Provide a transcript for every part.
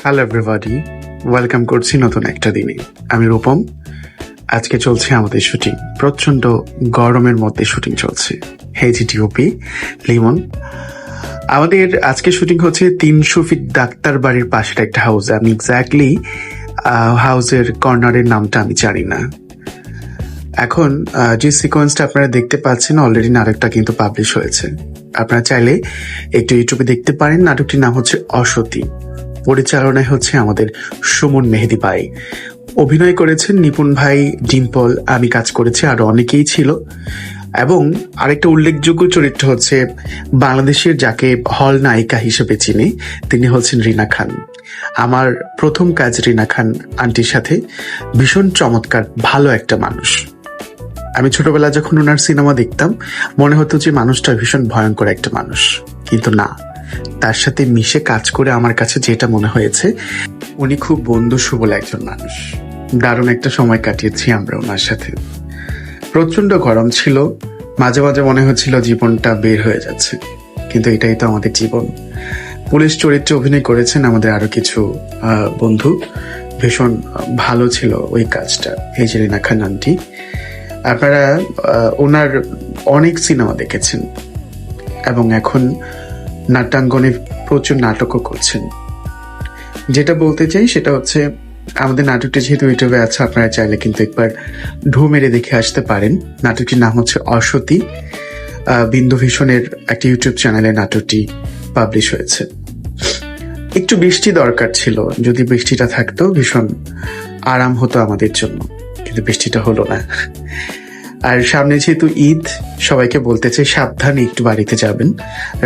Hello everybody, welcome করছি নতুন একটা দিনে। আমি রূপম। আজকে চলছে আমাদের শুটিং। প্রচন্ড গরমের মধ্যে শুটিং চলছে। এইচটিওপি লিমন। আমাদের আজকে শুটিং হচ্ছে 300 ফিট ডাক্তার বাড়ির পাশের একটা হাউসে। আমি এক্স্যাক্টলি হাউসের কর্নারের নামটা আমি জানি না। এখন যে সিকোয়েন্সটা আপনারা দেখতে পাচ্ছেন অলরেডি নাটকটা কিন্তু পাবলিশ হয়েছে। আপনারা চাইলে একটু ইউটিউবে দেখতে পারেন। নাটকটির নাম হচ্ছে অসতী। পরিচালনায় হচ্ছে আমাদের সুমন মেহেদি ভাই। অভিনয় করেছেন নিপুণ ভাই, ডিম্পল, আমি কাজ করেছি, আরো অনেকেই ছিল। এবং আরেকটা উল্লেখযোগ্য চরিত্র হচ্ছে বাংলাদেশের যাকে হল নায়িকা হিসেবে চিনি, তিনি হচ্ছেন রিনা খান। আমার প্রথম কাজ রিনা খান আন্টির সাথে। ভীষণ চমৎকার, ভালো একটা মানুষ। আমি ছোটবেলা যখন ওনার সিনেমা দেখতাম মনে হতো যে মানুষটা ভীষণ ভয়ঙ্কর একটা মানুষ, কিন্তু না, তার সাথে মিশে কাজ করে আমার কাছে যেটা মনে হয়েছে উনি খুব বন্ধু সুবল একজন মানুষ। দারুণ একটা সময় কাটিয়েছি আমরা ওনার সাথে। প্রচন্ড গরম ছিল, মাঝে মাঝে মনে হচ্ছিল জীবনটা বের হয়ে যাচ্ছে, কিন্তু এটাই তো আমাদের জীবন। পুলিশ চরিত্রে অভিনয় করেছেন আমাদের আরো কিছু বন্ধু। ভীষণ ভালো ছিল ওই কাজটা। এই যে রিনা খান আন্টি, আপনারা ওনার অনেক সিনেমা দেখেছেন এবং এখন নাট্যাঙ্গনে প্রচুর নাটকও করছেন। যেটা বলতে চাই সেটা হচ্ছে আমাদের নাটকটি যেহেতু ইউটিউবে আছে, আপনারা চাইলে কিন্তু একবার ঢু মেরে দেখে আসতে পারেন। নাটকটির নাম হচ্ছে অসতী। বিন্দু ভীষণের একটা ইউটিউব চ্যানেলে নাটকটি পাবলিশ হয়েছে। একটু বৃষ্টি দরকার ছিল, যদি বৃষ্টিটা থাকতো ভীষণ আরাম হতো আমাদের জন্য, কিন্তু বৃষ্টিটা হলো না। আর সামনে যেহেতু ঈদ, সবাইকে বলতে চাই সাবধানে একটু বাড়িতে যাবেন।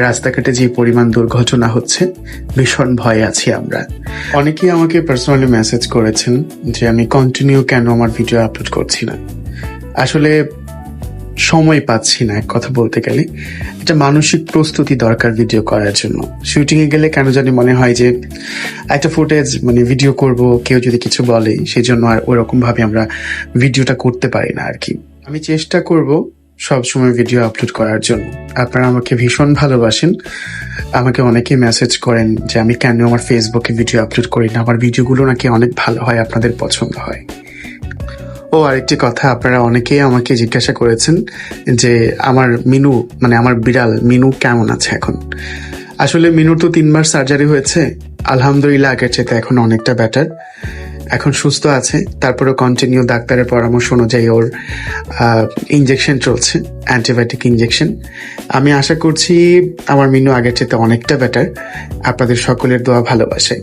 রাস্তাঘাটে যে পরিমাণ দুর্ঘটনা হচ্ছে, ভীষণ ভয়ে আছি আমরা। অনেকেই আমাকে পার্সোনালি মেসেজ করেছেন যে আমি কন্টিনিউ কেন আমার ভিডিও আপলোড করছি না। আসলে সময় পাচ্ছি না, এক কথা বলতে গেলে। একটা মানসিক প্রস্তুতি দরকার ভিডিও করার জন্য। শুটিং এ গেলে কেন জানি মনে হয় যে একটা ফুটেজ ভিডিও করব, কেউ যদি কিছু বলে, সেই জন্য আর ওরকম ভাবে আমরা ভিডিওটা করতে পারি না আর কি। আমি চেষ্টা করব সবসময় ভিডিও আপলোড করার জন্য। আপনারা আমাকে ভীষণ ভালোবাসেন। আমাকে অনেকেই মেসেজ করেন যে আমি কেন আমার ফেসবুকে ভিডিও আপলোড করি না, আমার ভিডিওগুলো নাকি অনেক ভালো হয়, আপনাদের পছন্দ হয়। ও আরেকটি কথা, আপনারা অনেকেই আমাকে জিজ্ঞাসা করেছেন যে আমার মিনু, আমার বিড়াল মিনু কেমন আছে এখন। আসলে মিনুর তো 3 বার সার্জারি হয়েছে। আলহামদুলিল্লাহ আগের চাইতে এখন অনেকটা বেটার, এখন সুস্থ আছে। তারপরে কন্টিনিউ ডাক্তারের পরামর্শ অনুযায়ী ওর ইনজেকশন চলছে, অ্যান্টিবায়োটিক ইনজেকশন। আমি আশা করছি আমার মিনু আগের চাইতে অনেকটা বেটার। আপনাদের সকলের দোয়া ভালোবাসে।